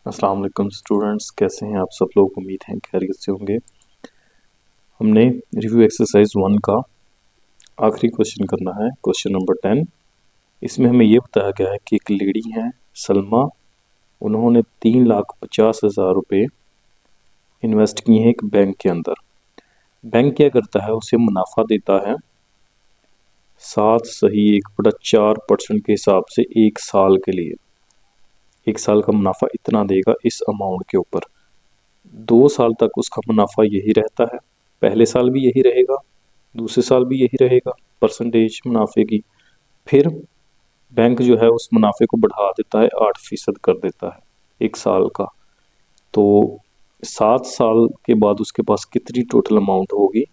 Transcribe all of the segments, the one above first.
अस्सलाम वालेकुम स्टूडेंट्स, कैसे हैं आप सब लोग। उम्मीद है खैरियत से होंगे। हमने रिव्यू एक्सरसाइज 1 का आखिरी क्वेश्चन करना है, क्वेश्चन नंबर 10। इसमें हमें ये बताया गया है कि एक लेडी है सलमा, उन्होंने 3,50,000 रुपये इन्वेस्ट किए हैं एक बैंक के अंदर। बैंक क्या करता है, उसे मुनाफा देता है 7.1/4% के हिसाब से 1 साल के लिए। 1 साल का मुनाफा इतना देगा इस अमाउंट के ऊपर। 2 साल तक उसका मुनाफा यही रहता है, पहले साल भी यही रहेगा, दूसरे साल भी यही रहेगा परसेंटेज मुनाफे की। फिर बैंक जो है उस मुनाफे को बढ़ा देता है, 8% कर देता है 1 साल का। तो 7 साल के बाद उसके पास कितनी टोटल अमाउंट होगी,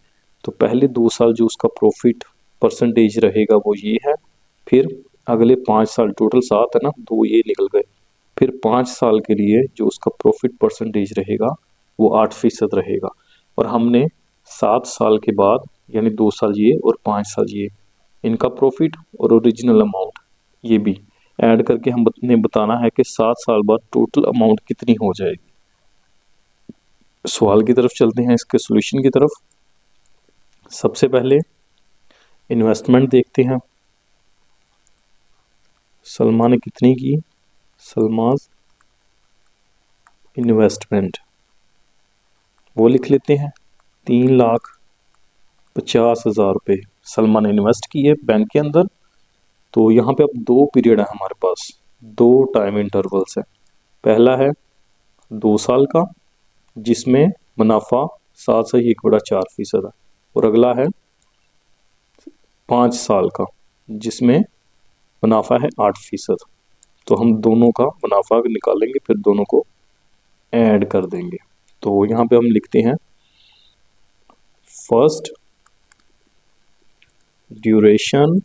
तो पहले 2 साल जो उसका प्रॉफिट परसेंटेज रहेगा वो ये है। फिर अगले 5 साल, टोटल 7 है ना, 2 ये निकल गए। फिर 5 साल के लिए जो उसका प्रॉफिट परसेंटेज रहेगा वो 8% रहेगा। और हमने 7 साल के बाद यानी 2 साल ये और 5 साल ये, इनका प्रॉफिट और ओरिजिनल अमाउंट ये भी ऐड करके हमने बताना है कि 7 साल बाद टोटल अमाउंट कितनी हो जाएगी। सवाल की तरफ चलते हैं, इसके सॉल्यूशन की तरफ। सबसे पहले इन्वेस्टमेंट देखते हैं, सलमा ने कितनी की। सलमाज इन्वेस्टमेंट वो लिख लेते हैं, 3,50,000 रुपये सलमा ने इन्वेस्ट किए बैंक के अंदर। तो यहाँ पे अब 2 पीरियड है हमारे पास, 2 टाइम इंटरवल्स है। पहला है 2 साल का जिसमें मुनाफा 7.1/4% है, और अगला है 5 साल का जिसमें मुनाफा है 8%। तो हम दोनों का मुनाफा निकालेंगे, फिर दोनों को ऐड कर देंगे। तो यहाँ पे हम लिखते हैं फर्स्ट ड्यूरेशन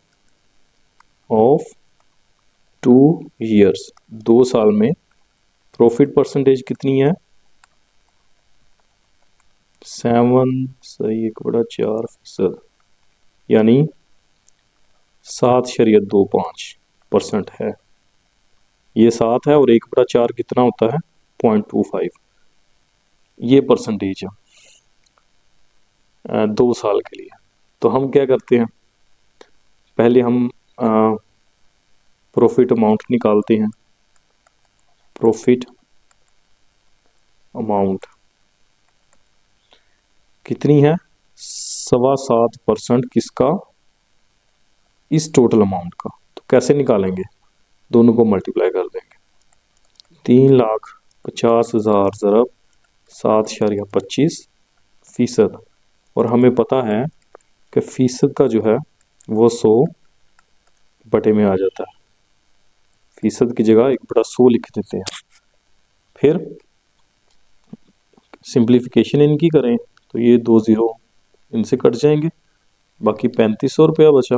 ऑफ 2 years, 2 साल में प्रॉफिट परसेंटेज कितनी है, 7.1/4%, यानी 7.25% है। ये 7 है और 1/4 कितना होता है, 0.25। ये परसेंटेज है 2 साल के लिए। तो हम क्या करते हैं, पहले हम प्रॉफिट अमाउंट निकालते हैं। प्रॉफिट अमाउंट कितनी है, 7.25% किसका, इस टोटल अमाउंट का। तो कैसे निकालेंगे, दोनों को मल्टीप्लाई कर देंगे। 3,50,000 ज़रब 7.25%, और हमें पता है कि फीसद का जो है वो 100 बटे में आ जाता है। फीसद की जगह 1/100 लिख देते हैं। फिर सिंप्लीफिकेशन इनकी करें तो ये 2 ज़ीरो इनसे कट जाएंगे, बाकी 3500 रुपया बचा,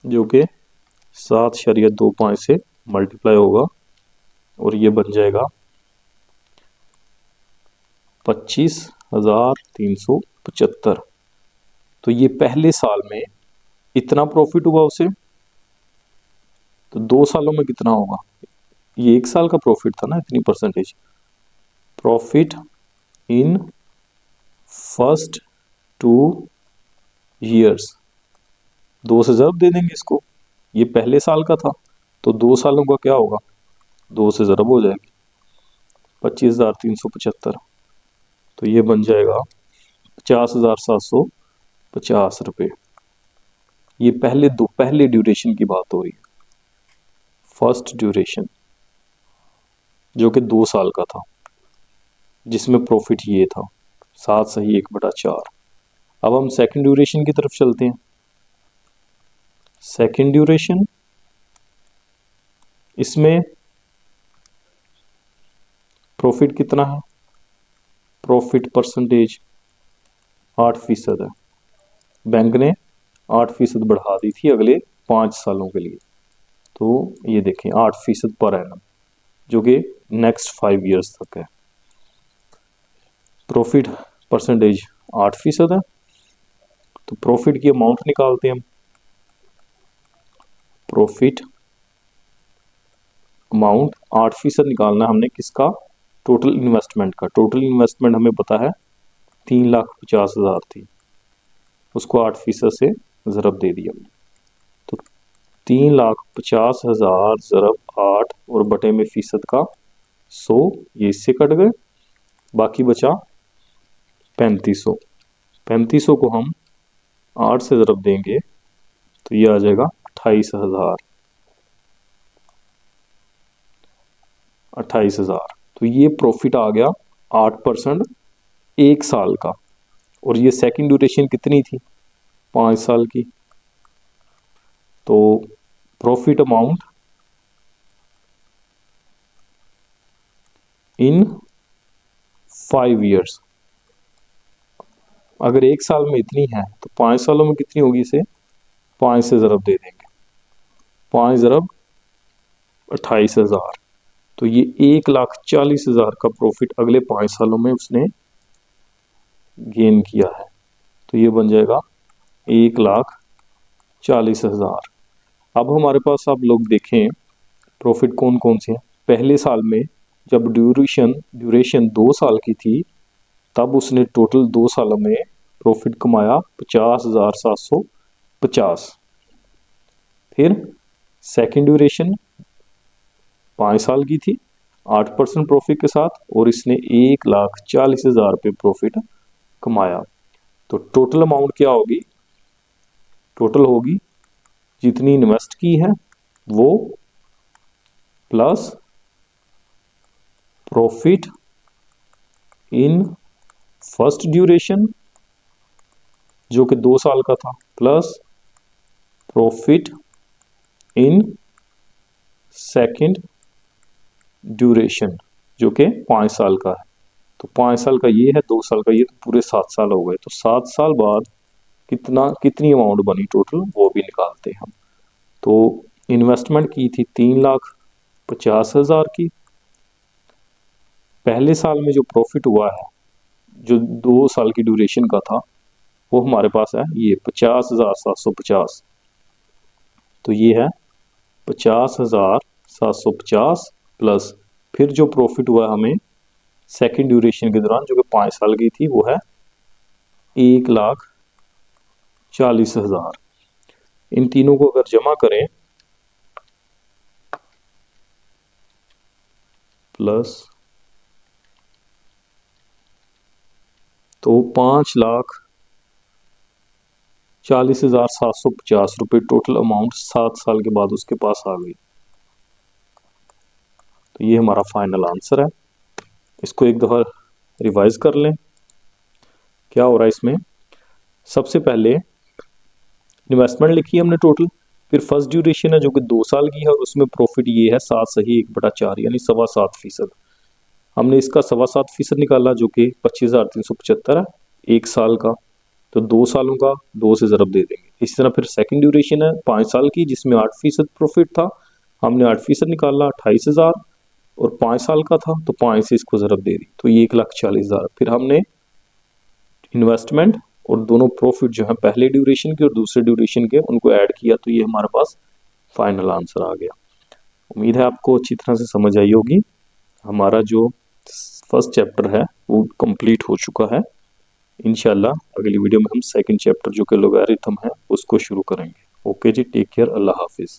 जो कि 7.25 से मल्टीप्लाई होगा और ये बन जाएगा 25,375। तो ये पहले साल में इतना प्रॉफिट हुआ उसे, तो 2 सालों में कितना होगा, ये 1 साल का प्रॉफिट था ना, इतनी percentage. Profit in first 2 years, 2 से ज़रब दे देंगे इसको, ये पहले साल का था, तो 2 सालों का क्या होगा, 2 से ज़रब हो जाएगी 25,375। तो ये बन जाएगा 50,750 रुपये। ये पहले ड्यूरेशन की बात हो रही है, फर्स्ट ड्यूरेशन जो कि 2 साल का था, जिसमें प्रॉफिट ये था 7.1/4। अब हम सेकंड ड्यूरेशन की तरफ चलते हैं। सेकंड ड्यूरेशन, इसमें प्रॉफिट कितना है, प्रॉफिट परसेंटेज 8% है। बैंक ने 8% बढ़ा दी थी अगले 5 सालों के लिए। तो ये देखें 8% पर एनम, जो कि नेक्स्ट 5 years तक है। प्रॉफिट परसेंटेज 8% है, तो प्रॉफिट की अमाउंट निकालते हैं हम। प्रॉफिट अमाउंट 8% निकालना है हमने किसका, टोटल इन्वेस्टमेंट का। टोटल इन्वेस्टमेंट हमें पता है 3,50,000 थी, उसको 8% से ज़रब दे दिया हमने, तो 3,50,000 ज़रब 8 और बटे में फीसद का 100, ये इससे कट गए, बाकी बचा 3500। 3500 को हम 8 से ज़रब देंगे तो ये आ जाएगा 28,000। 28,000, तो ये प्रॉफिट आ गया 8% एक साल का। और ये सेकंड ड्यूरेशन कितनी थी? 5 साल की। तो प्रॉफिट अमाउंट इन 5 ईयर्स, अगर एक साल में इतनी है तो 5 सालों में कितनी होगी? इसे 5 से ज़रब दे देंगे, 5 ज़रब 28,000, तो ये 1,40,000 का प्रॉफिट अगले 5 सालों में उसने गेन किया है। तो ये बन जाएगा 1,40,000। अब हमारे पास आप लोग देखें प्रॉफिट कौन कौन से हैं। पहले साल में जब ड्यूरेशन 2 साल की थी, तब उसने टोटल 2 सालों में प्रॉफिट कमाया 50,750। फिर सेकंड ड्यूरेशन 5 साल की थी, 8% प्रॉफिट के साथ, और इसने 1,40,000 रुपये प्रॉफिट कमाया। तो टोटल अमाउंट क्या होगी? टोटल होगी जितनी इन्वेस्ट की है वो plus profit in first duration जो कि 2 साल का था, plus profit in second duration जो कि 5 साल का है। तो 5 साल का ये है, 2 साल का ये, तो पूरे 7 साल हो गए। तो 7 साल बाद कितनी अमाउंट बनी टोटल, वो भी निकालते हैं हम। तो इन्वेस्टमेंट की थी 3,50,000 की। पहले साल में जो प्रॉफिट हुआ है, जो 2 साल की ड्यूरेशन का था, वो हमारे पास है ये 50,750। तो ये है 50,750 प्लस फिर जो प्रॉफिट हुआ हमें सेकंड ड्यूरेशन के दौरान जो कि 5 साल की थी, वो है 1,40,000। इन तीनों को अगर जमा करें प्लस, तो 5,40,750 रुपये टोटल अमाउंट 7 साल के बाद उसके पास आ गई। तो ये हमारा फाइनल आंसर है। इसको एक दफ़ा रिवाइज कर लें। क्या हो रहा है इसमें? सबसे पहले इन्वेस्टमेंट लिखी है हमने टोटल, फिर फर्स्ट ड्यूरेशन है जो कि 2 साल की है, और उसमें प्रॉफिट ये है 7 सही 1/4 यानी 7.25%। हमने इसका 7.25% निकाला जो कि 25,375 है एक साल का। तो 2 सालों का 2 से ज़रब दे देंगे। इसी तरह फिर सेकंड ड्यूरेशन है 5 साल की, जिसमें 8% प्रॉफिट था, हमने 8% निकाला 28,000, और 5 साल का था तो 5 से इसको ज़रब दे दी, तो ये 1,40,000। फिर हमने इन्वेस्टमेंट और दोनों प्रॉफिट जो है पहले ड्यूरेशन के और दूसरे ड्यूरेशन के, उनको ऐड किया, तो ये हमारे पास फाइनल आंसर आ गया। उम्मीद है आपको अच्छी तरह से समझ आई होगी। हमारा जो फर्स्ट चैप्टर है वो कंप्लीट हो चुका है। इंशाल्लाह अगली वीडियो में हम सेकंड चैप्टर जो कि लॉगरिथम है उसको शुरू करेंगे। ओके जी, टेक केयर, अल्लाह हाफिज़।